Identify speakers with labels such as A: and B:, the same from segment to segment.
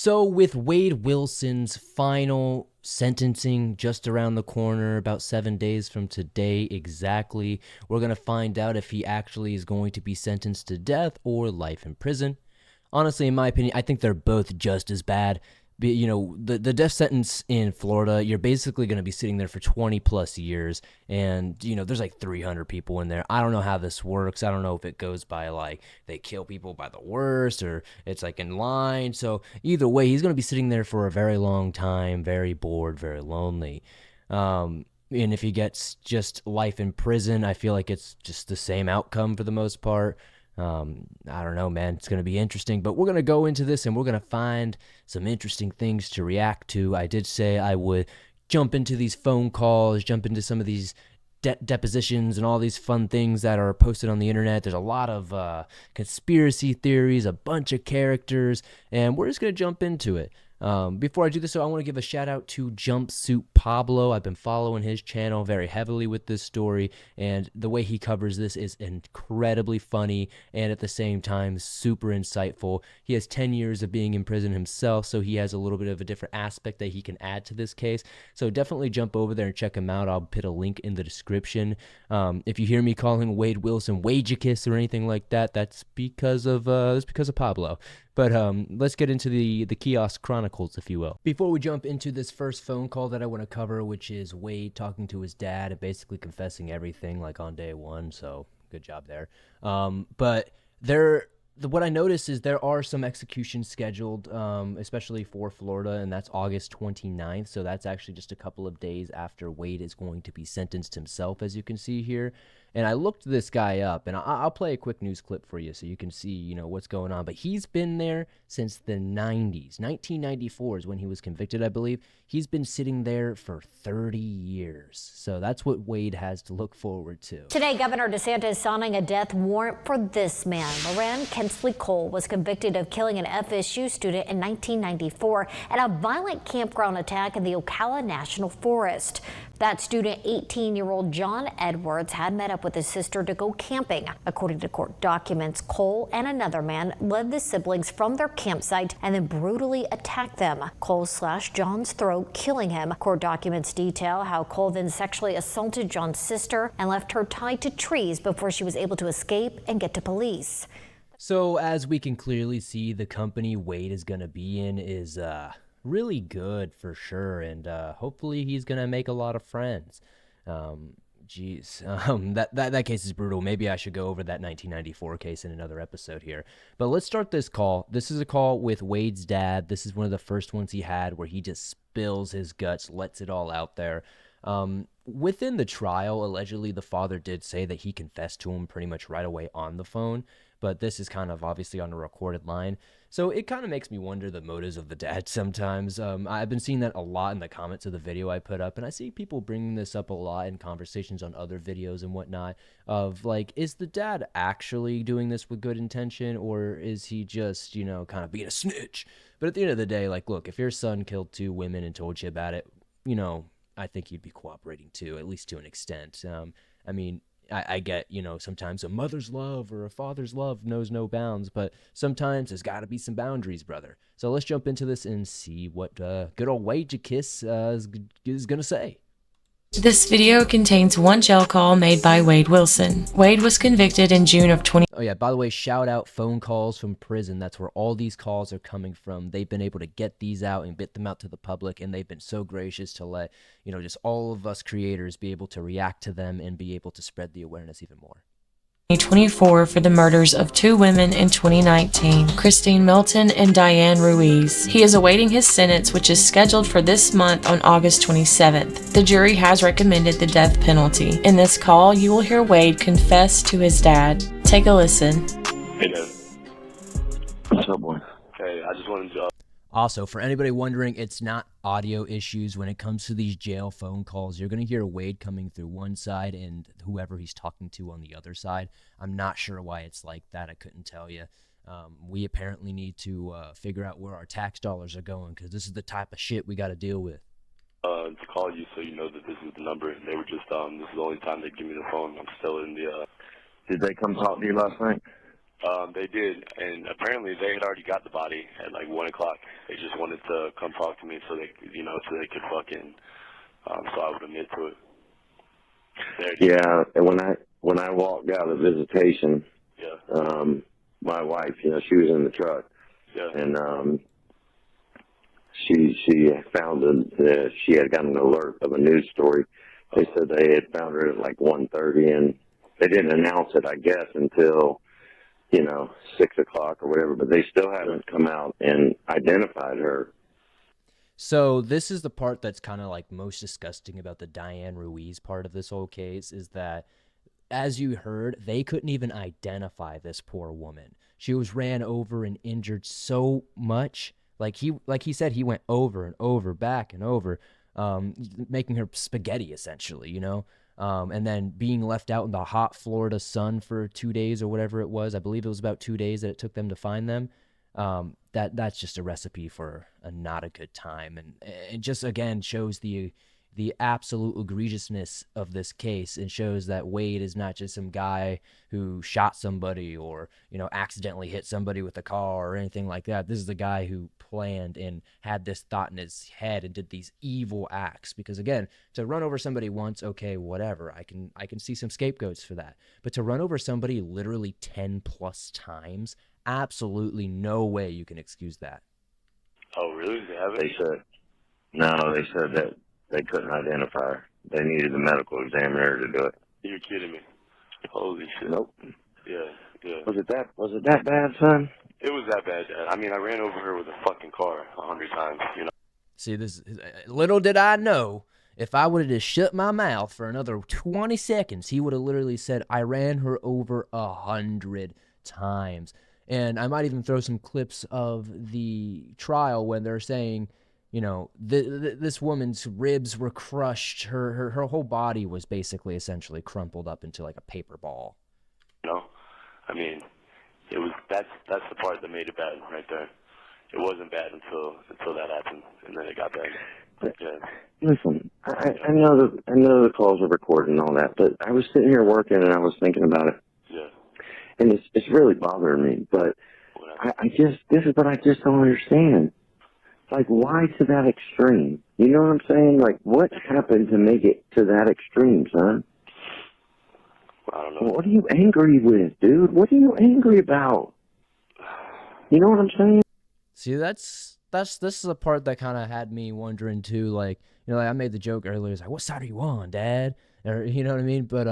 A: So with Wade Wilson's final sentencing just around the corner, about 7 days from today exactly, we're going to find out if he actually is going to be sentenced to death or life in prison. Honestly, in my opinion, I think they're both just as bad. The death sentence in Florida, you're basically going to be sitting there for 20 plus years. And, there's like 300 people in there. I don't know how this works. I don't know if it goes by like they kill people by the worst or it's like in line. So either way, he's going to be sitting there for a very long time, very bored, very lonely. And if he gets just life in prison, I feel like it's just the same outcome for the most part. I don't know, man. It's going to be interesting, but we're going to go into this and we're going to find some interesting things to react to. I did say I would jump into these phone calls, jump into some of these depositions and all these fun things that are posted on the internet. There's a lot of conspiracy theories, a bunch of characters, and we're just going to jump into it. Before I do this, though, I want to give a shout out to Jumpsuitpablo. I've been following his channel very heavily with this story, and the way he covers this is incredibly funny and at the same time super insightful. He has 10 years of being in prison himself, so he has a little bit of a different aspect that he can add to this case. So definitely jump over there and check him out. I'll put a link in the description. If you hear me calling Wade Wilson Wagekiss or anything like that, that's because of Pablo. But let's get into the Kiosk Chronicles, if you will. Before we jump into this first phone call that I want to cover, which is Wade talking to his dad and basically confessing everything like on day one, so good job there. What I noticed is there are some executions scheduled, especially for Florida, and that's August 29th, so that's actually just a couple of days after Wade is going to be sentenced himself, as you can see here. And I looked this guy up, and I'll play a quick news clip for you so you can see, what's going on. But he's been there since the 90s. 1994 is when he was convicted, I believe. He's been sitting there for 30 years. So that's what Wade has to look forward to.
B: Today, Governor DeSantis signing a death warrant for this man. Loren Kensley Cole was convicted of killing an FSU student in 1994 at a violent campground attack in the Ocala National Forest. That student, 18-year-old John Edwards, had met up with his sister to go camping. According to court documents, Cole and another man led the siblings from their campsite and then brutally attacked them. Cole slashed John's throat, killing him. Court documents detail how Cole then sexually assaulted John's sister and left her tied to trees before she was able to escape and get to police.
A: So as we can clearly see, the company Wade is going to be in is really good for sure, and hopefully he's gonna make a lot of friends. That case is brutal. Maybe I should go over that 1994 case in another episode here. But let's start this call. This is a call with Wade's dad. This is one of the first ones he had where he just spills his guts, lets it all out there. Within the trial, allegedly the father did say that he confessed to him pretty much right away on the phone, but this is kind of obviously on a recorded line. So it kind of makes me wonder the motives of the dad sometimes. I've been seeing that a lot in the comments of the video I put up, and I see people bringing this up a lot in conversations on other videos and whatnot of like, is the dad actually doing this with good intention, or is he just, kind of being a snitch? But at the end of the day, like, look, if your son killed 2 women and told you about it, I think you'd be cooperating too, at least to an extent. I get, sometimes a mother's love or a father's love knows no bounds, but sometimes there's got to be some boundaries, brother. So let's jump into this and see what good old Wagekiss is going to say.
C: This video contains one jail call made by Wade Wilson. Wade was convicted in June of 20.
A: Oh yeah, by the way, shout out phone calls from prison. That's where all these calls are coming from. They've been able to get these out and get them out to the public, and they've been so gracious to let, just all of us creators be able to react to them and be able to spread the awareness even more.
C: 2024 for the murders of 2 women in 2019, Christine Milton and Diane Ruiz. He is awaiting his sentence, which is scheduled for this month on August 27th. The jury has recommended the death penalty. In this call, you will hear Wade confess to his dad. Take a listen.
D: Hey, Dad. What's up, boy? Hey, I just wanted to...
A: Also, for anybody wondering, it's not audio issues when it comes to these jail phone calls. You're going to hear Wade coming through one side and whoever he's talking to on the other side. I'm not sure why it's like that. I couldn't tell you. We apparently need to figure out where our tax dollars are going, because this is the type of shit we got to deal with.
D: To call you so you know that this is the number. They were just, this is the only time they give me the phone. I'm still in the... Did they come talk to you last night? They did, and apparently they had already got the body at like 1 o'clock. They just wanted to come talk to me so they, so they could fucking, so I would admit to it.
E: Yeah, and when I walked out of visitation,
D: Yeah.
E: my wife, she was in the truck,
D: Yeah.
E: and she found that she had gotten an alert of a news story. They said they had found her at like 1:30, and they didn't announce it, I guess, until 6 o'clock or whatever. But they still haven't come out and identified her.
A: So this is the part that's kind of like most disgusting about the Diane Ruiz part of this whole case, is that, as you heard, they couldn't even identify this poor woman. She was ran over and injured so much. Like he said, he went over and over, back and over, making her spaghetti essentially. And then being left out in the hot Florida sun for 2 days or whatever it was. I believe it was about 2 days that it took them to find them. That's just a recipe for not a good time, and it just again shows the absolute egregiousness of this case, and shows that Wade is not just some guy who shot somebody or accidentally hit somebody with a car or anything like that. This is the guy who planned and had this thought in his head and did these evil acts. Because again, to run over somebody once, okay, whatever, I can see some scapegoats for that, but to run over somebody literally 10 plus times, absolutely no way you can excuse that.
D: Oh, really? They haven't?
E: They said that they couldn't identify her. They needed the medical examiner to do it.
D: You're kidding me. Holy shit.
E: Nope.
D: Yeah.
E: Was it that bad, son?
D: It was that bad, Dad. I mean, I ran over her with a fucking car 100 times,
A: See, this little did I know, if I would have just shut my mouth for another 20 seconds, he would have literally said, I ran her over 100 times. And I might even throw some clips of the trial when they're saying, this woman's ribs were crushed. Her whole body was basically essentially crumpled up into like a paper ball.
D: I mean, that's the part that made it bad right there. It wasn't bad until that happened, and then it got bad. Yeah.
E: Listen, I know the calls are recorded and all that, but I was sitting here working and I was thinking about it.
D: Yeah.
E: And it's really bothering me, but this is what I just don't understand. Like, why to that extreme? You know what I'm saying? Like, what happened to make it to that extreme, son?
D: I don't know.
E: What are you angry with, dude? What are you angry about? You know what I'm saying?
A: See, this is a part that kind of had me wondering too. Like, like I made the joke earlier. It's like, what side are you on, Dad? Or you know what I mean? But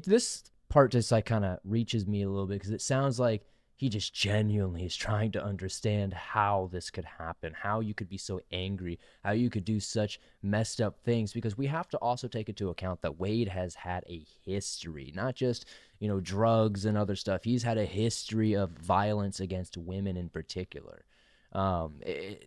A: this part just like kind of reaches me a little bit, because it sounds like he just genuinely is trying to understand how this could happen, how you could be so angry, how you could do such messed up things. Because we have to also take into account that Wade has had a history, not just drugs and other stuff. He's had a history of violence against women in particular.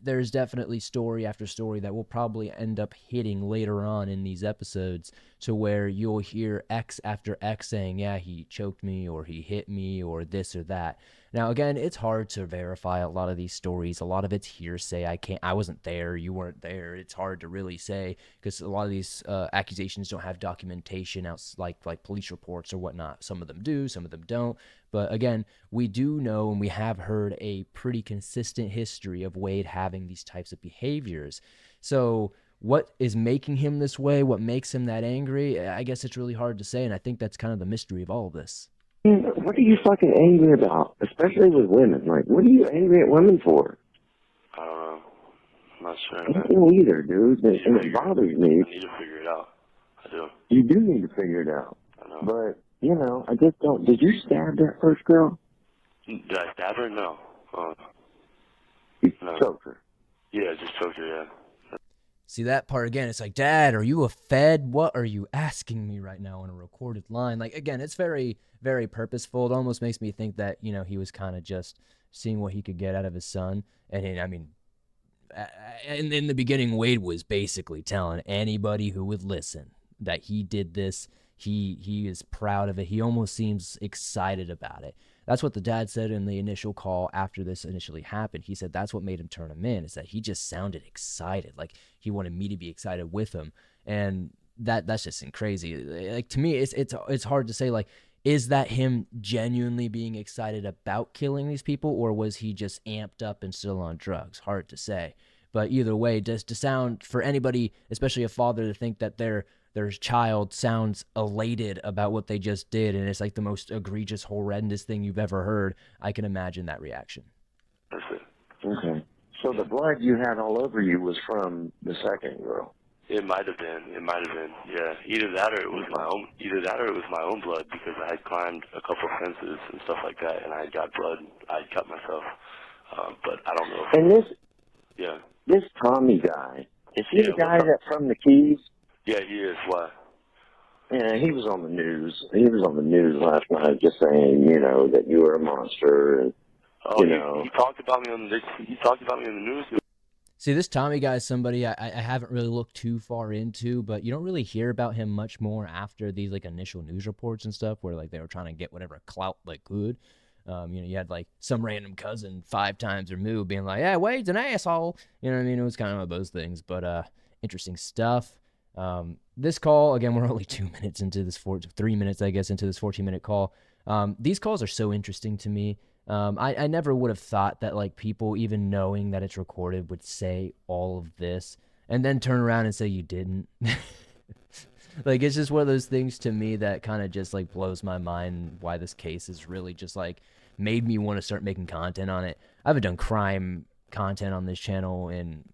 A: There's definitely story after story that will probably end up hitting later on in these episodes, to where you'll hear X after X saying, yeah, he choked me, or he hit me, or this or that. Now, again, it's hard to verify a lot of these stories. A lot of it's hearsay. I wasn't there. You weren't there. It's hard to really say, because a lot of these accusations don't have documentation like police reports or whatnot. Some of them do, some of them don't. But again, we do know, and we have heard a pretty consistent history of Wade having these types of behaviors. So what is making him this way? What makes him that angry? I guess it's really hard to say, and I think that's kind of the mystery of all of this.
E: What are you fucking angry about? Especially with women. Like, what are you angry at women for?
D: I don't know. I'm not sure.
E: I don't know either, dude. And it bothers me.
D: I need to figure it out. I do.
E: You do need to figure it out.
D: I know.
E: But, I just don't. Did you stab that first girl?
D: Did I stab her? No.
E: You
D: No.
E: choked her.
D: Yeah, just choked her, yeah.
A: See, that part again, it's like, Dad, are you a Fed? What are you asking me right now on a recorded line? Like, again, it's very, very purposeful. It almost makes me think that, he was kind of just seeing what he could get out of his son. And I mean, in the beginning, Wade was basically telling anybody who would listen that he did this. He is proud of it. He almost seems excited about it. That's what the dad said in the initial call after this initially happened. He said that's what made him turn him in, is that he just sounded excited. Like he wanted me to be excited with him. And that's just crazy. Like, to me, it's hard to say, like, is that him genuinely being excited about killing these people, or was he just amped up and still on drugs? Hard to say. But either way, just to sound for anybody, especially a father, to think that their child sounds elated about what they just did, and it's like the most egregious, horrendous thing you've ever heard, I can imagine that reaction.
D: That's it.
E: Okay. So the blood you had all over you was from the second girl.
D: It might have been. It might have been. Yeah. Either that or it was my own. Either that or it was my own blood because I had climbed a couple fences and stuff like that, and I had got blood. I had cut myself, but I don't know.
E: And
D: Yeah.
E: this Tommy guy, is he
D: Yeah,
E: the guy
D: what's up?
E: that from the Keys?
D: Yeah, he is. Why?
E: Yeah, he was on the news. He was on the news last night, just saying, you know, that you were a monster, and
D: Oh,
E: you know.
D: he talked about me on the. He talked about me on the news.
A: See, this Tommy guy is somebody I haven't really looked too far into, but you don't really hear about him much more after these like initial news reports and stuff where like they were trying to get whatever clout they could. You had like some random cousin 5 times removed being like, yeah, Wade's an asshole. You know what I mean? It was kind of one of those things, but interesting stuff. This call, again, we're only 2 minutes into this 3 minutes, I guess, into this 14-minute call. These calls are so interesting to me. I never would have thought that like people, even knowing that it's recorded, would say all of this and then turn around and say you didn't. Like, it's just one of those things to me that kind of just like blows my mind why this case is really just like made me want to start making content on it. I haven't done crime content on this channel in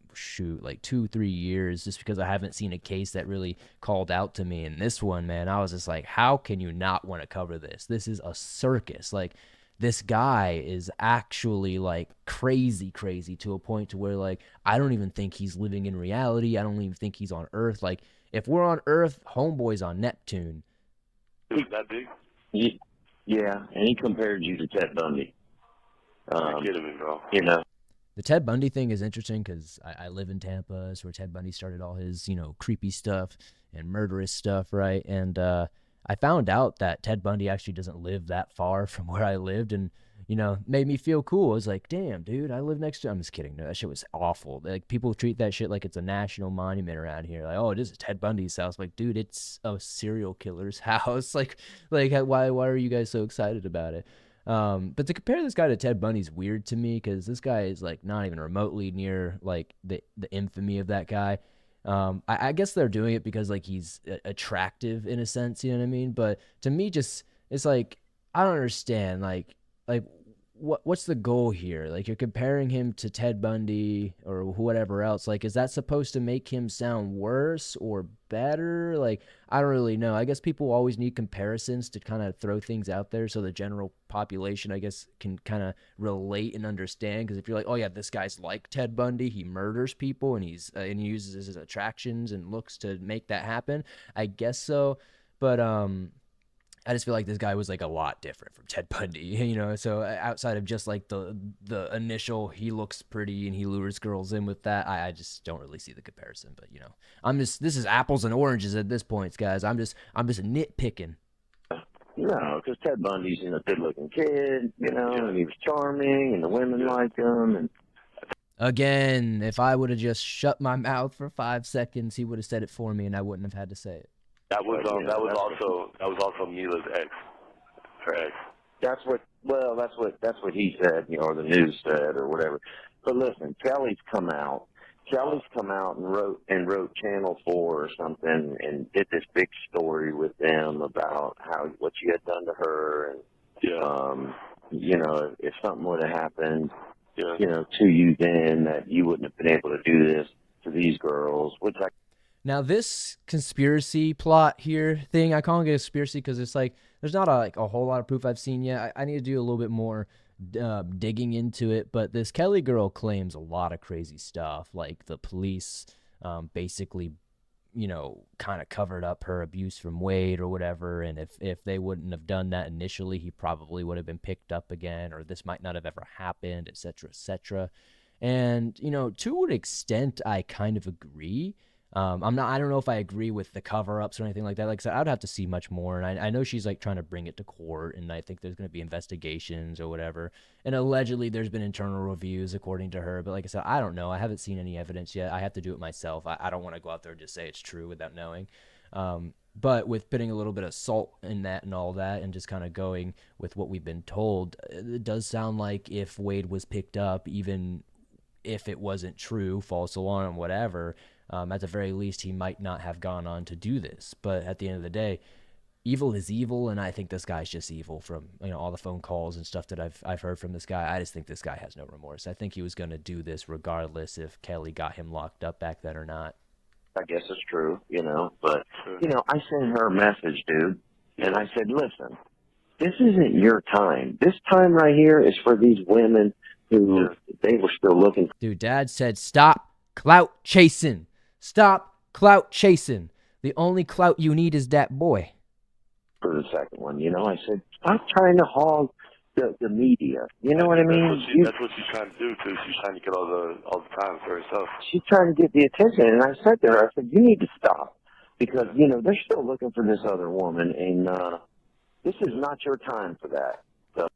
A: like 2-3 years just because I haven't seen a case that really called out to me. And this one, man, I was just like, how can you not want to cover this? This is a circus. Like, this guy is actually like crazy to a point to where like I don't even think he's living in reality. I don't even think he's on Earth. Like, if we're on Earth, homeboy's on Neptune.
D: Is it that big?
E: Yeah, and he compared you to Ted Bundy.
D: You're kidding me, bro.
E: You know.
A: The Ted Bundy thing is interesting because I live in Tampa. It's where Ted Bundy started all his, creepy stuff and murderous stuff, right? And I found out that Ted Bundy actually doesn't live that far from where I lived, and made me feel cool. I was like, damn, dude, I live next to. I'm just kidding. No, that shit was awful. Like, people treat that shit like it's a national monument around here. Like, oh, it is Ted Bundy's house. Like, dude, it's a serial killer's house. Like why are you guys so excited about it? But to compare this guy to Ted Bundy's weird to me because this guy is like not even remotely near like the infamy of that guy. I guess they're doing it because like he's attractive in a sense, you know what I mean? But to me, just it's like I don't understand. Like what's the goal here? Like, you're comparing him to Ted Bundy or whatever else. Like, is that supposed to make him sound worse or better? Like, I don't really know. I guess people always need comparisons to kind of throw things out there so the general population, I guess, can kind of relate and understand. Because if you're like, oh yeah, this guy's like Ted Bundy, he murders people and he uses his attractions and looks to make that happen. I guess so, but I just feel like this guy was like a lot different from Ted Bundy, So outside of just like the initial, he looks pretty and he lures girls in with that, I just don't really see the comparison. But this is apples and oranges at this point, guys. I'm just nitpicking.
E: No, because Ted Bundy's a good-looking kid, and he was charming, and the women liked him. And
A: again, if I would have just shut my mouth for 5 seconds, he would have said it for me, and I wouldn't have had to say it.
D: That was also Mila's ex. Her ex.
E: That's what he said, or the news said, or whatever. But listen, Kelly's come out and wrote Channel 4 or something and did this big story with them about what you had done to her, and if something would have happened, to you then, that you wouldn't have been able to do this to these girls,
A: Now, this conspiracy plot here thing, I call it a conspiracy because it's like there's not a whole lot of proof I've seen yet. I need to do a little bit more digging into it. But this Kelly girl claims a lot of crazy stuff, like the police basically, kind of covered up her abuse from Wade or whatever. And if they wouldn't have done that initially, he probably would have been picked up again, or this might not have ever happened, et cetera, et cetera. And, to an extent, I kind of agree. I don't know if I agree with the cover-ups or anything like that. Like I said, I'd have to see much more. And I know she's like trying to bring it to court, and I think there's going to be investigations or whatever. And allegedly there's been internal reviews according to her. But like I said, I don't know. I haven't seen any evidence yet. I have to do it myself. I don't want to go out there and just say it's true without knowing. But with putting a little bit of salt in that and all that, and just kind of going with what we've been told, it does sound like if Wade was picked up, even if it wasn't true, false alarm, whatever, at the very least, he might not have gone on to do this. But at the end of the day, evil is evil, and I think this guy's just evil from all the phone calls and stuff that I've heard from this guy. I just think this guy has no remorse. I think he was going to do this regardless if Kelly got him locked up back then or not.
E: I guess it's true, but, I sent her a message, dude, and I said, listen, this isn't your time. This time right here is for these women who they were still looking.
A: Dude, Dad said, stop clout chasing. Stop clout chasing. The only clout you need is that boy.
E: For the second one, I said, stop trying to hog the media. You know what I mean?
D: That's what she's trying to do, too. She's trying to get all the time for herself.
E: She's trying to get the attention, and I said to her, I said, you need to stop. Because, they're still looking for this other woman, and this is not your time for that. So.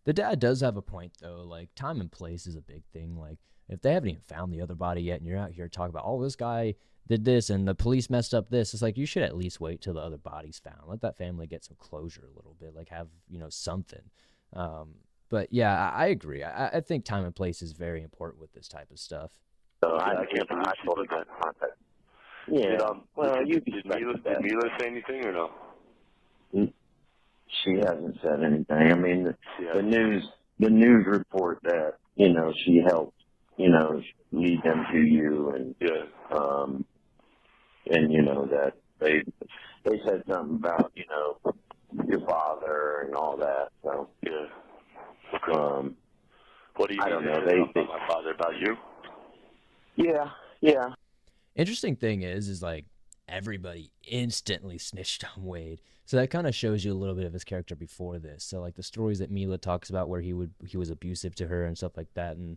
A: The dad does have a point, though. Like, time and place is a big thing. Like, if they haven't even found the other body yet, and you're out here talking about, oh, this guy did this, and the police messed up this, it's like, you should at least wait till the other body's found. Let that family get some closure a little bit. Like, have, something. But, yeah, I agree. I think time and place is very important with this type of stuff.
E: So I can't believe she put that contact. Yeah.
D: Did Mila say anything or no?
E: She hasn't said anything. I mean, the news report that she helped lead them to you, and that they said something about your father and all that. So
D: what do you?
E: I don't know.
D: About my father, about you?
E: Yeah.
A: Interesting thing is like everybody instantly snitched on Wade. So that kind of shows you a little bit of his character before this. So like the stories that Mila talks about where he was abusive to her and stuff like that, and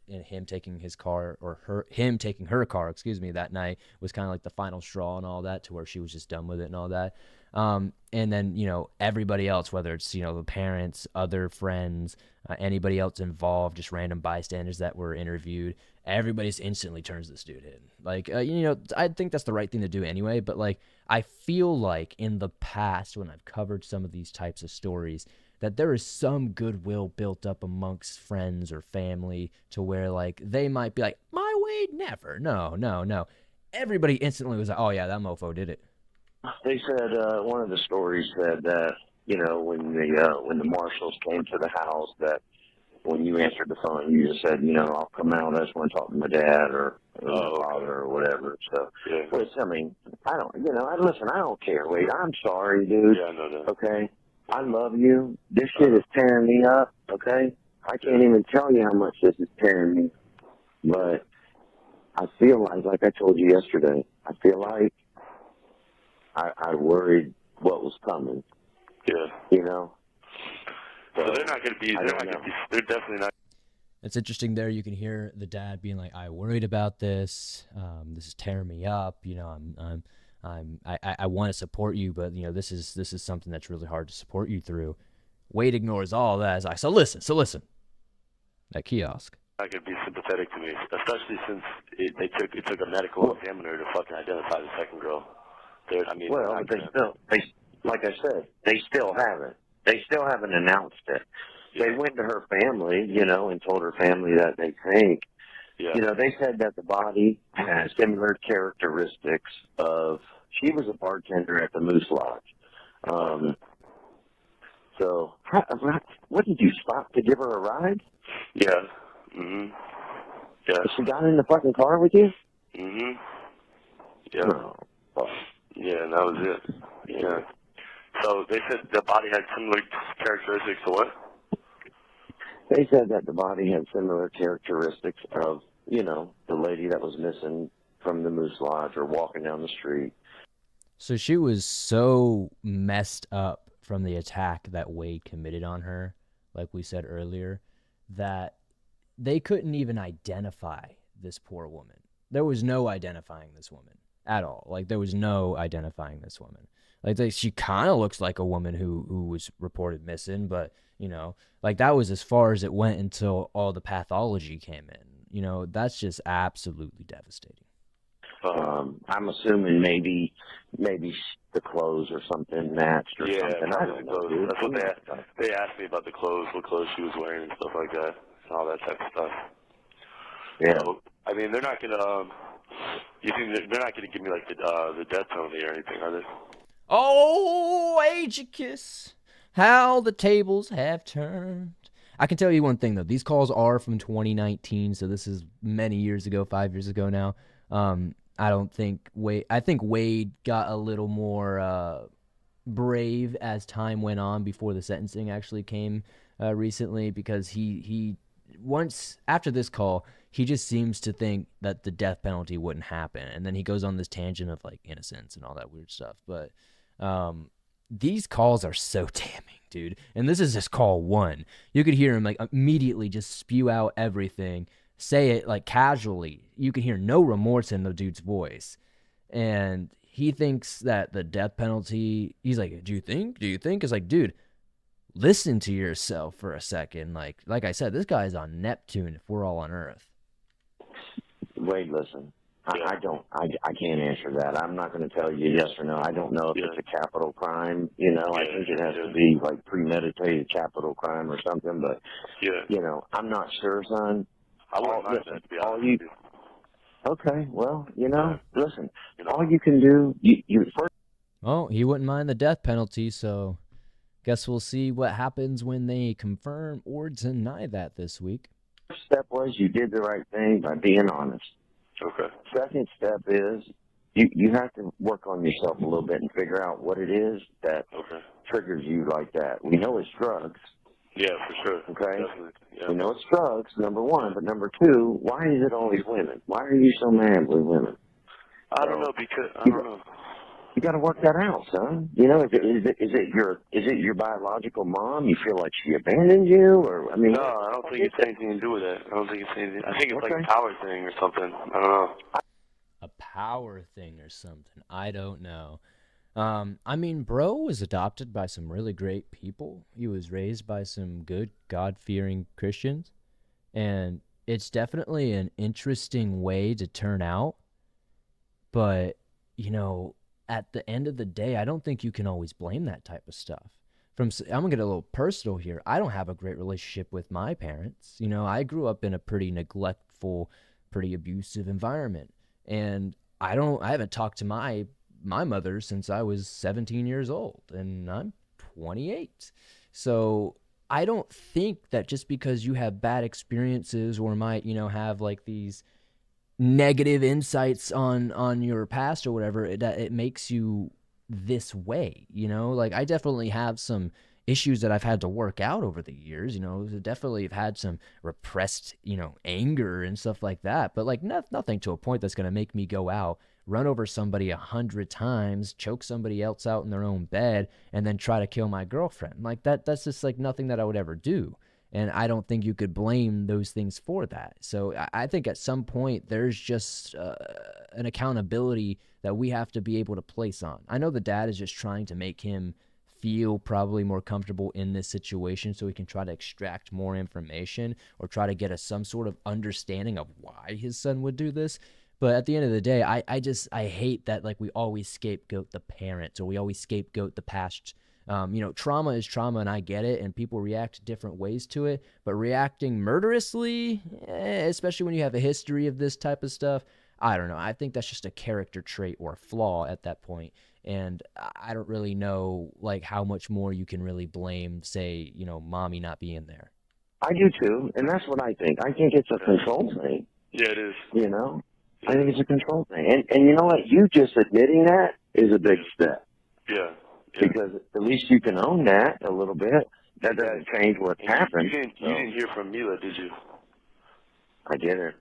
A: him taking his car, or him taking her car, that night was kind of like the final straw and all that, to where she was just done with it and all that. And then, everybody else, whether it's, the parents, other friends, anybody else involved, just random bystanders that were interviewed, everybody just instantly turns this dude in. Like, I think that's the right thing to do anyway, but like, I feel like in the past when I've covered some of these types of stories, that there is some goodwill built up amongst friends or family to where like, they might be like, my Wade never. No. Everybody instantly was like, oh yeah, that mofo did it.
E: They said one of the stories said that when the marshals came to the house, that when you answered the phone, you just said, I'll come out. I just want to talk to my dad or my father or whatever. So, which, I mean, I don't, listen, I don't care, Wade. I'm sorry, dude.
D: Yeah, no.
E: Okay? I love you. This shit is tearing me up, okay? I can't even tell you how much this is tearing me. But I feel like I told you yesterday, I feel like I worried what was coming.
D: Yeah.
E: So
D: they're not going to be. They're definitely not.
A: It's interesting there. You can hear the dad being like, "I worried about this. This is tearing me up. I want to support you, but this is something that's really hard to support you through." Wade ignores all that. It's like, so listen. That kiosk.
D: Not going to be sympathetic to me, especially since it took a medical examiner to fucking identify the second girl. They like I said, they still haven't. They still haven't announced it. They went to her family, and told her family that they think, they said that the body has similar characteristics of, she was a bartender at the Moose Lodge. So, what did you stop to give her a ride? Yeah. Mhm. Yeah.
E: She got in the fucking car with you?
D: Mhm. Yeah.
E: Oh, fuck.
D: Yeah, and that was it. Yeah. So they said the body had similar characteristics to what?
E: They said that the body had similar characteristics of, the lady that was missing from the Moose Lodge or walking down the street.
A: So she was so messed up from the attack that Wade committed on her, like we said earlier, that they couldn't even identify this poor woman. There was no identifying this woman at all. Like, there was no identifying this woman. Like, she kind of looks like a woman who was reported missing, but, like, that was as far as it went until all the pathology came in. That's just absolutely devastating.
E: I'm assuming maybe the clothes or something matched or
D: Yeah,
E: something. I
D: probably
E: don't
D: the
E: know,
D: clothes.
E: dude.
D: That's what they asked me about the clothes, what clothes she was wearing and stuff like that, and all that type of stuff.
E: Yeah.
D: So, I mean, they're not gonna. You think they're not gonna give me like the death penalty or anything, are they?
A: Oh, Agicus, how the tables have turned. I can tell you one thing though; these calls are from 2019, so this is many years ago, 5 years ago now. I don't think Wade. I think Wade got a little more brave as time went on before the sentencing actually came recently, because he once after this call he just seems to think that the death penalty wouldn't happen, and then he goes on this tangent of like innocence and all that weird stuff. But these calls are so damning, dude. And this is just call one. You could hear him like immediately just spew out everything, say it like casually. You can hear no remorse in the dude's voice. And he thinks that the death penalty, he's like, do you think? It's like, dude, listen to yourself for a second. Like I said, this guy's on Neptune if we're all on Earth.
E: Wait, listen. I can't answer that. I'm not going to tell you yes or no. I don't know if it's a capital crime. You know, I think it has to be like premeditated capital crime or something. But you know, I'm not sure, son.
D: I wouldn't mind that, to be honest with you.
E: Okay, well, you know, listen. All you can do, you first.
A: Oh, he wouldn't mind the death penalty, so guess we'll see what happens when they confirm or deny that this week.
E: First step was you did the right thing by being honest.
D: Okay.
E: Second step is you have to work on yourself a little bit and figure out what it is that triggers you like that. We know it's drugs.
D: Yeah, for sure.
E: Okay?
D: Definitely. Yeah.
E: We know it's drugs, number one, but number two, why is it always women? Why are you so mad with women?
D: I don't know, because I don't know.
E: You got to work that out, son. You know, is it your biological mom? You feel like she abandoned you, or I mean?
D: No, I don't think it's anything to do with that. I don't think it's anything. I think it's like a power thing or something. I don't know.
A: A power thing or something. I don't know. I mean, bro was adopted by some really great people. He was raised by some good, God-fearing Christians, and it's definitely an interesting way to turn out. But you know, at the end of the day, I don't think you can always blame that type of stuff. I'm gonna get a little personal here. I don't have a great relationship with my parents. You know, I grew up in a pretty neglectful, pretty abusive environment, and I haven't talked to my mother since I was 17 years old, and I'm 28. So I don't think that just because you have bad experiences or might, have like these negative insights on your past or whatever, that it makes you this way. Like I definitely have some issues that I've had to work out over the years. Definitely have had some repressed anger and stuff like that, but like nothing to a point that's going to make me go out, run over somebody 100 times, choke somebody else out in their own bed, and then try to kill my girlfriend. Like that's just like nothing that I would ever do. And I don't think you could blame those things for that. So I think at some point there's just an accountability that we have to be able to place on. I know the dad is just trying to make him feel probably more comfortable in this situation so he can try to extract more information or try to get some sort of understanding of why his son would do this. But at the end of the day, I hate that like we always scapegoat the parents or we always scapegoat the past. Trauma is trauma, and I get it, and people react different ways to it. But reacting murderously, especially when you have a history of this type of stuff, I don't know. I think that's just a character trait or a flaw at that point. And I don't really know like how much more you can really blame, say, mommy not being there.
E: I do too, and that's what I think. I think it's a control thing.
D: Yeah, it is.
E: I think it's a control thing. And you know what? You just admitting that is a big step.
D: Yeah.
E: Because at least you can own that a little bit. That doesn't change what happened.
D: You didn't hear from Mila, did you?
E: I didn't.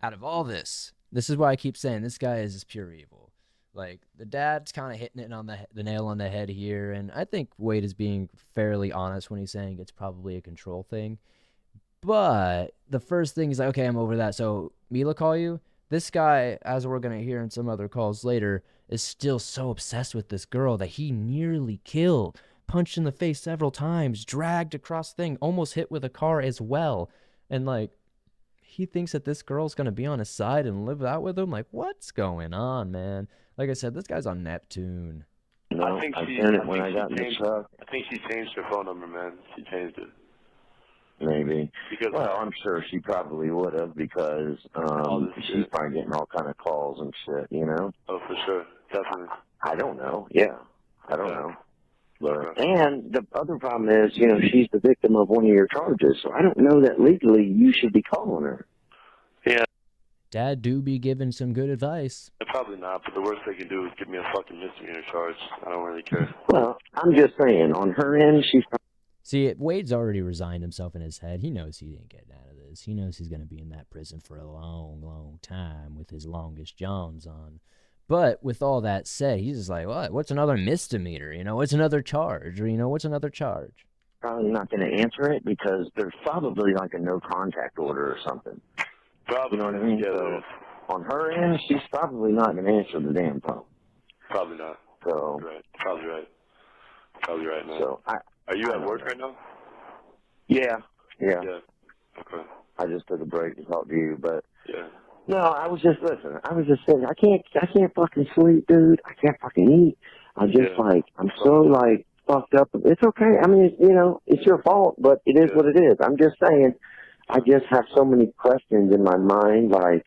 A: Out of all this is why I keep saying this guy is pure evil. Like, the dad's kind of hitting it on the nail on the head here, and I think Wade is being fairly honest when he's saying it's probably a control thing. But the first thing is like, okay, I'm over that. So Mila call you? This guy, as we're going to hear in some other calls later, is still so obsessed with this girl that he nearly killed, punched in the face several times, dragged across thing, almost hit with a car as well. And like, he thinks that this girl's gonna be on his side and live out with him. Like, what's going on, man? Like I said, this guy's on Neptune.
E: No,
D: I think
E: I
D: she.
E: sent
D: I
E: it when
D: think
E: I
D: she
E: got in the
D: changed.
E: truck.
D: I think she changed her phone number, man. She changed it.
E: Maybe.
D: Because
E: Well, I'm sure she probably would have because
D: all this
E: she's
D: shit.
E: probably getting all kind of calls and shit, you know?
D: Oh, for sure, definitely.
E: I don't know. Yeah, I don't
D: Okay.
E: know. But,
D: Okay.
E: and the other problem is, you know, she's the victim of one of your charges, so I don't know that legally you should be calling her.
D: Yeah,
A: Dad do be giving some good advice.
D: probably not. But the worst they can do is give me a fucking misdemeanor charge. I don't really care.
E: Well, I'm just saying, on her end, she's
A: See, Wade's already resigned himself in his head. He knows he didn't get out of this. He knows he's going to be in that prison for a long, long time with his longest johns on. But with all that said, he's just like, what? What's another misdemeanor? You know, what's another charge? Or, you know, what's another charge?
E: probably not going to answer it because there's probably like a no contact order or something.
D: Probably.
E: You know what I mean?
D: Yeah,
E: So on her end, she's probably not going to answer the damn phone.
D: probably not.
E: So,
D: Right. Probably right. Probably right, man.
E: so
D: Are you
E: I
D: at
E: don't
D: work
E: know.
D: right now?
E: Yeah.
D: Yeah. Okay.
E: I just took a break to talk to you, but
D: Yeah.
E: no, I was just saying, I can't fucking sleep, dude. I can't fucking eat. I'm just
D: Yeah.
E: like, I'm so like fucked up. It's okay. I mean, you know, it's your fault, but it is
D: Yeah.
E: what it is. I'm just saying, I just have so many questions in my mind. Like,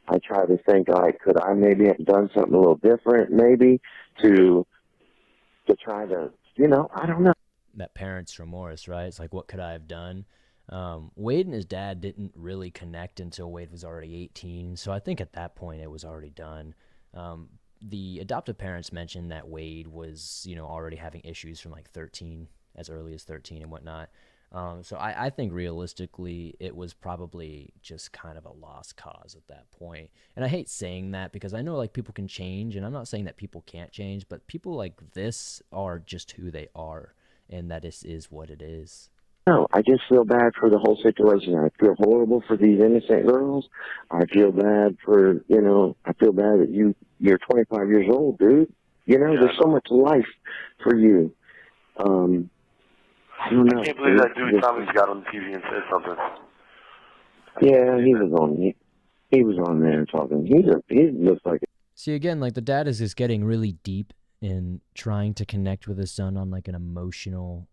E: I try to think, like, could I maybe have done something a little different, maybe to try to, you know, I don't know.
A: That parent's remorse, right? It's like, what could I have done? Wade and his dad didn't really connect until Wade was already 18. So I think at that point it was already done. The adoptive parents mentioned that Wade was, you know, already having issues from like 13, as early as 13 and whatnot. So I think realistically it was probably just kind of a lost cause at that point. And I hate saying that because I know like people can change, and I'm not saying that people can't change, but people like this are just who they are, and that is what it is.
E: No, I just feel bad for the whole situation. I feel horrible for these innocent girls. I feel bad for, you know, I feel bad that you're 25 years old, dude. You know,
D: Yeah,
E: there's so much life for you. I don't know.
D: I can't believe that dude Thomas got on TV and said something.
E: Yeah, he was on there talking. He looks like
A: See, again, like the dad is just getting really deep in trying to connect with his son on like an emotionally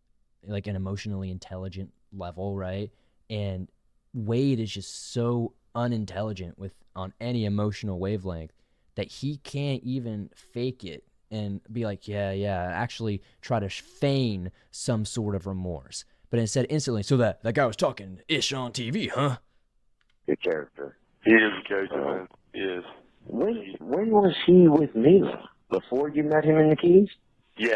A: intelligent level, right? And Wade is just so unintelligent on any emotional wavelength that he can't even fake it and be like, yeah, actually try to feign some sort of remorse. But instead, instantly, so that guy was talking ish on TV, huh?
E: a character.
D: He is a character, man. He is.
E: When was he with Mila? Before you met him in the Keys?
D: Yeah.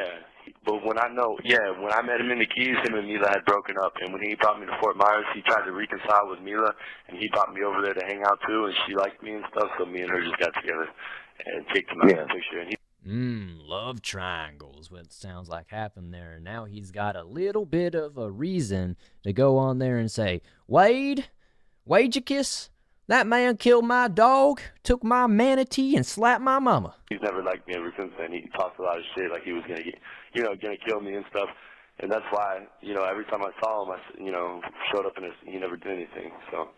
D: But when I met him in the Keys, him and Mila had broken up. And when he brought me to Fort Myers, he tried to reconcile with Mila, and he brought me over there to hang out too, and she liked me and stuff, so me and her just got together and kicked him out of the picture. And
A: Love triangles, what sounds like happened there. Now he's got a little bit of a reason to go on there and say, Wade, Wadeicus, that man killed my dog, took my manatee, and slapped my mama.
D: he's never liked me ever since then. He talked a lot of shit like he was gonna kill me and stuff. And that's why, every time I saw him, showed up he never did anything. So,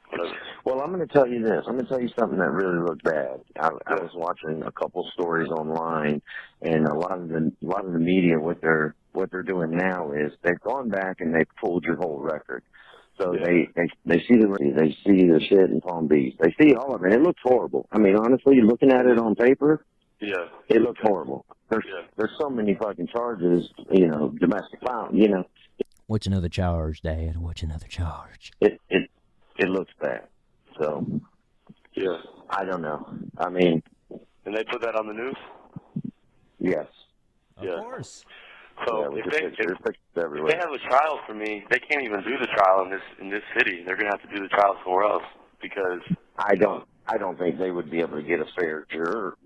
D: whatever.
E: Well, I'm going to tell you this. I'm going to tell you something that really looked bad. I was watching a couple stories online, and a lot of the media, what they're doing now is they've gone back and they've pulled your whole record. So they see the shit in Palm Beach. They see all of it. It looks horrible. I mean, honestly, looking at it on paper,
D: Yeah.
E: it looks horrible. There's so many fucking charges, domestic violence,
A: What's another charge, Dad? What's another charge?
E: It looks bad. So,
D: Yeah.
E: I don't know. I mean,
D: And they put that on the news?
E: yes.
A: Of course.
D: So
E: Yeah,
D: if they
E: everywhere.
D: have a trial for me, they can't even do the trial in this city. They're gonna have to do the trial somewhere else because
E: I don't think they would be able to get a fair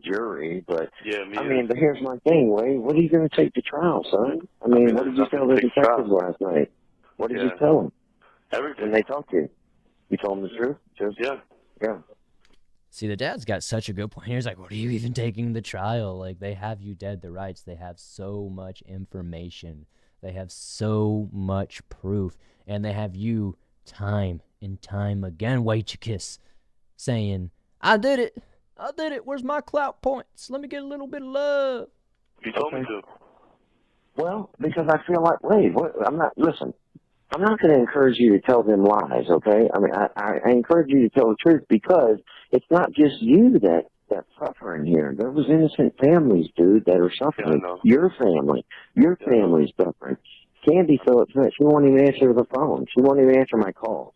E: jury, but
D: yeah, me
E: I
D: either.
E: mean, but here's my thing, Wade. What are you going to take to trial, son? I mean, what did you tell the
D: nothing to take to
E: detectives
D: trial.
E: last night? What did
D: Yeah.
E: you tell them
D: Everything.
E: when they talked to you? You told them the truth? Yeah.
A: See, the dad's got such a good point. He's like, what are you even taking the trial? Like, they have you dead to rights. They have so much information. They have so much proof. And they have you time and time again, Waitress, saying, I did it. I did it. Where's my clout points? Let me get a little bit of love.
D: You told me to.
E: Well, because I feel like, wait, what, listen, I'm not going to encourage you to tell them lies, okay? I mean, I encourage you to tell the truth because it's not just you that's suffering here. There was innocent families, dude, that are suffering.
D: Yeah,
E: Your family's suffering. Candy's so upset, she won't even answer the phone. She won't even answer my calls.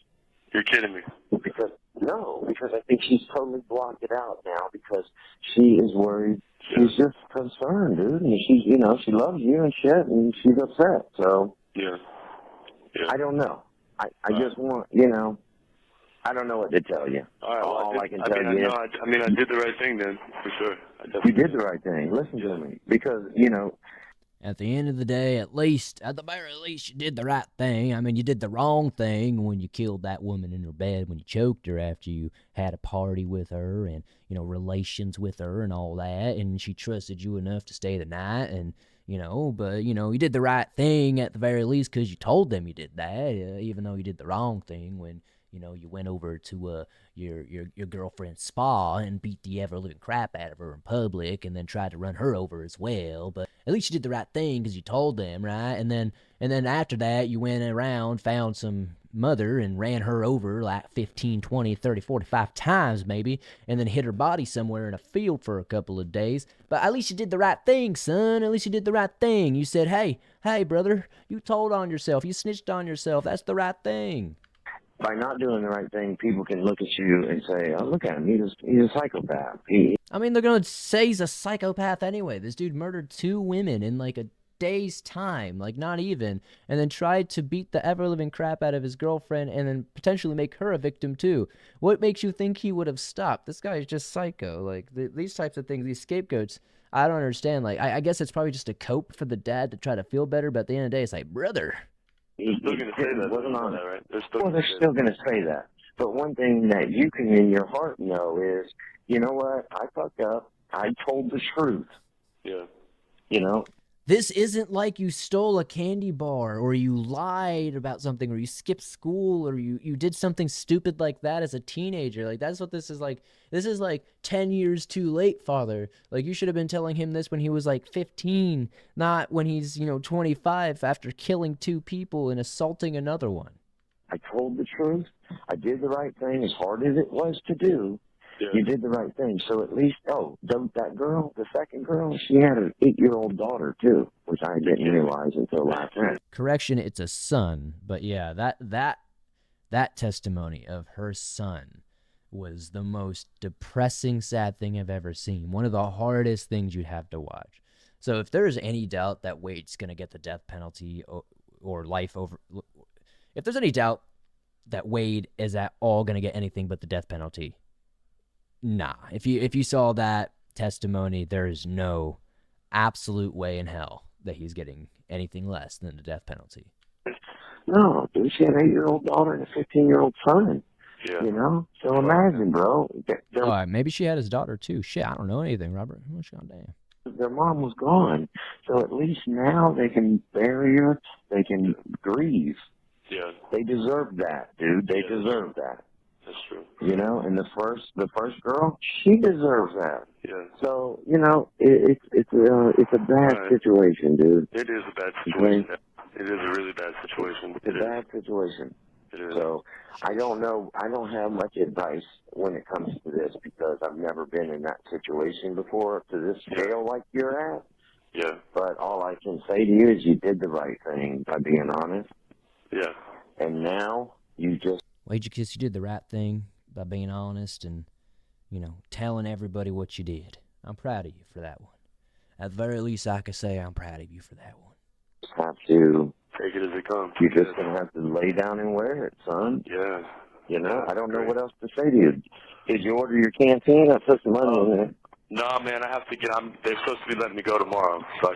D: You're kidding me.
E: Because I think she's totally blocked it out now because she is worried. She's just concerned, dude, and she loves you and shit, and she's upset. So
D: yeah.
E: I don't know. I just want, I don't know what to tell you.
D: All right. Well,
E: All I can tell you is,
D: I did the right thing then, for sure.
E: you did the right thing. Listen to me, because
A: At the end of the day, at the very least, you did the right thing. I mean, you did the wrong thing when you killed that woman in her bed, when you choked her after you had a party with her and, relations with her and all that, and she trusted you enough to stay the night, and, but, you did the right thing at the very least because you told them you did that, even though you did the wrong thing when, you went over to your girlfriend's spa and beat the ever-living crap out of her in public and then tried to run her over as well. But at least you did the right thing because you told them, right? And then after that, you went around, found some mother and ran her over like 15, 20, 30, 45 times maybe, and then hid her body somewhere in a field for a couple of days. But at least you did the right thing, son. At least you did the right thing. You said, hey, brother, you told on yourself. You snitched on yourself. That's the right thing.
E: by not doing the right thing, people can look at you and say, "Oh, look at him. He's a psychopath."
A: I mean, they're gonna say he's a psychopath anyway. This dude murdered 2 women in like a day's time, like not even, and then tried to beat the ever-living crap out of his girlfriend and then potentially make her a victim too. What makes you think he would have stopped? This guy is just psycho. Like, these types of things, these scapegoats, I don't understand. Like, I guess it's probably just a cope for the dad to try to feel better, but at the end of the day, it's like, brother.
D: They're still going to say that.
E: Wasn't on
D: that, right?
E: They're still going to say that. But one thing that you can in your heart know is, you know what? I fucked up. I told the truth.
D: Yeah.
E: You know?
A: This isn't like you stole a candy bar or you lied about something or you skipped school or you did something stupid like that as a teenager. Like, that's what this is like. This is like 10 years too late, father. Like, you should have been telling him this when he was like 15, not when he's, 25 after killing 2 people and assaulting another one.
E: I told the truth. I did the right thing as hard as it was to do.
D: Yeah.
E: You did the right thing. So at least, that girl, the second girl, she had an 8-year-old daughter too, which I didn't realize until last night.
A: Correction, it's a son, but yeah, that testimony of her son was the most depressing, sad thing I've ever seen. One of the hardest things you'd have to watch. So if there's any doubt that Wade's going to get the death penalty or life over, if there's any doubt that Wade is at all going to get anything but the death penalty, nah. If you saw that testimony, there is no absolute way in hell that he's getting anything less than the death penalty.
E: No, dude, she had an 8-year-old daughter and a 15-year-old son.
D: Yeah.
E: You know? So imagine, bro.
A: All right, maybe she had his daughter too. Shit, I don't know anything, Robert. What's going on?
E: Their mom was gone. So at least now they can bury her. They can grieve.
D: Yeah.
E: They deserve that, dude. They deserve that.
D: That's true.
E: You know, and the first girl, she deserves that.
D: Yeah.
E: So, it's a bad situation, dude.
D: It is a bad situation. It is a really bad situation.
E: It's a bad situation.
D: It is.
E: So I don't know. I don't have much advice when it comes to this because I've never been in that situation before to this scale like you're at.
D: Yeah.
E: But all I can say to you is you did the right thing by being honest.
D: Yeah.
E: And now you just.
A: Wade, you did the right thing by being honest and, telling everybody what you did. I'm proud of you for that one. At the very least, I can say I'm proud of you for that one.
E: Have to
D: take it as it comes.
E: You're just gonna have to lay down and wear it, son.
D: Yeah.
E: I don't know what else to say to you. Did you order your canteen? I put some money in there.
D: No, man, I have to get. They're supposed to be letting me go tomorrow, so I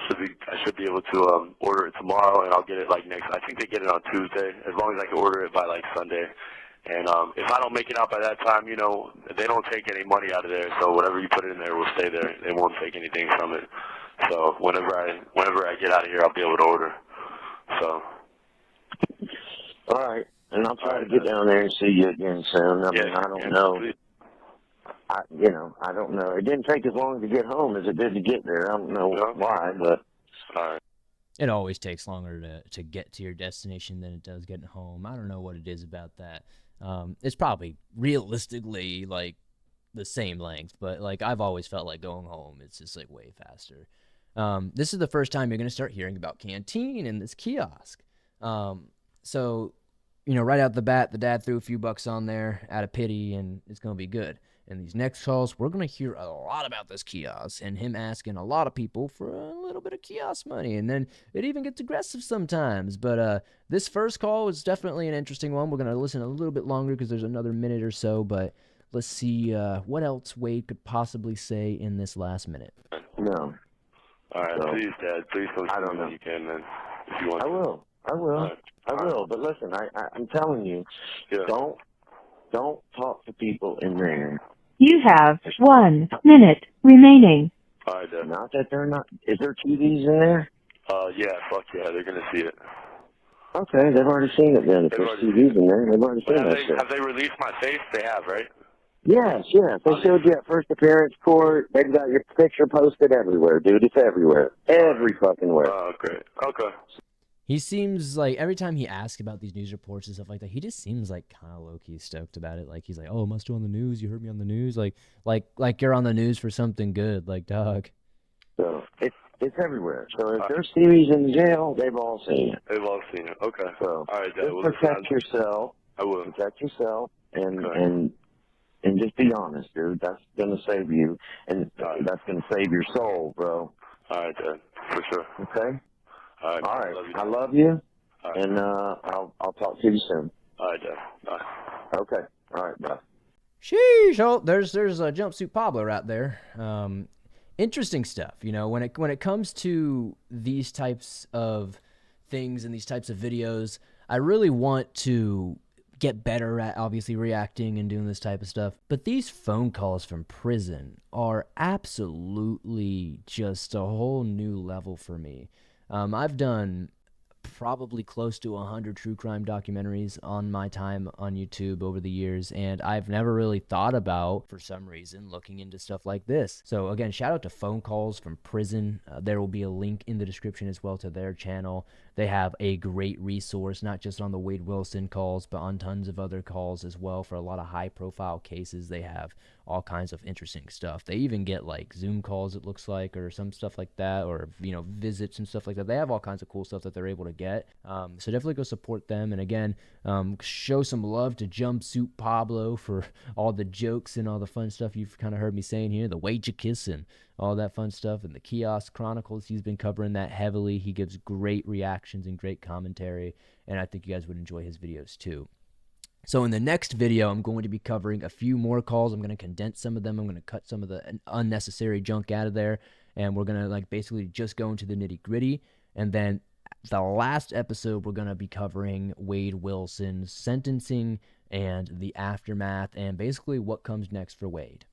D: should be able to order it tomorrow, and I'll get it like next. I think they get it on Tuesday, as long as I can order it by like Sunday. And if I don't make it out by that time, they don't take any money out of there, so whatever you put in there will stay there. They won't take anything from it. So whenever I get out of here, I'll be able to order. So.
E: All right. And I'll try to get down there and see you again soon. I mean, I don't know.
D: Please.
E: I don't know. It didn't take as long to get home as it did to get there. I don't know why, but.
D: All right.
A: It always takes longer to get to your destination than it does getting home. I don't know what it is about that. It's probably realistically like the same length, but like I've always felt like going home, it's just like way faster. This is the first time you're going to start hearing about Canteen and this kiosk. So, you know, right out the bat, the dad threw a few bucks on there out of pity, and it's going to be good. And these next calls, we're going to hear a lot about this kiosk and him asking a lot of people for a little bit of kiosk money. And then it even gets aggressive sometimes. But this first call was definitely an interesting one. We're going to listen a little bit longer because there's another minute or so. But let's see what else Wade could possibly say in this last minute.
E: No.
D: All right,
E: So,
D: please, Dad. Please don't
E: I don't know.
D: you can, man. If you want
E: I
D: to.
E: will.
D: Right.
E: I will. But listen, I'm telling you, don't talk to people in there.
F: You have 1 minute remaining.
D: All right, Dad.
E: Not that they're not. Is there TVs in there?
D: Yeah, fuck yeah, they're gonna see it.
E: Okay, they've already seen it then. If
D: They've
E: there's
D: already
E: TVs in there, they've already
D: But
E: seen that shit.
D: have they released my face? They have, right?
E: Yes. They showed you at first appearance court. They've got your picture posted everywhere, dude. It's everywhere. Every fucking where.
D: Oh, great. Okay.
A: He seems like every time he asks about these news reports and stuff like that, he just seems like kind of low-key stoked about it. Like he's like, "Oh, must do on the news. You heard me on the news." Like you're on the news for something good. Like, dog.
E: So it's everywhere. So if there's TVs in the jail, they've all seen it.
D: They've all seen it. Okay.
E: So
D: all right, Dad.
E: just
D: Well,
E: protect yourself.
D: I will.
E: Protect yourself and just be honest, dude. That's gonna save you, and that's gonna save your soul, bro.
D: All right, Dad. For sure.
E: Okay.
D: All right.
E: All right.
D: I
E: I love you,
D: all right.
E: and I'll talk to you soon.
D: All right, Dad. Bye.
E: Okay. All right. Bye.
A: Sheesh. Oh, there's a Jumpsuit Pablo right there. Interesting stuff. You know, when it comes to these types of things and these types of videos, I really want to get better at obviously reacting and doing this type of stuff. But these phone calls from prison are absolutely just a whole new level for me. I've done probably close to 100 true crime documentaries on my time on YouTube over the years, and I've never really thought about, for some reason, looking into stuff like this. So again, shout out to Phone Calls from Prison. There will be a link in the description as well to their channel. They have a great resource, not just on the Wade Wilson calls, but on tons of other calls as well. For a lot of high profile cases, they have all kinds of interesting stuff. They even get like Zoom calls, it looks like, or some stuff like that, or, you know, visits and stuff like that. They have all kinds of cool stuff that they're able to get. So definitely go support them. And again, show some love to Jumpsuit Pablo for all the jokes and all the fun stuff you've kind of heard me saying here. The Wade You Kissin', all that fun stuff. And the Kiosk Chronicles, he's been covering that heavily. He gives great reactions and great commentary, and I think you guys would enjoy his videos too. So in the next video, I'm going to be covering a few more calls. I'm going to condense some of them. I'm going to cut some of the unnecessary junk out of there, and we're going to like basically just go into the nitty gritty. And then the last episode, we're going to be covering Wade Wilson's sentencing and the aftermath and basically what comes next for Wade.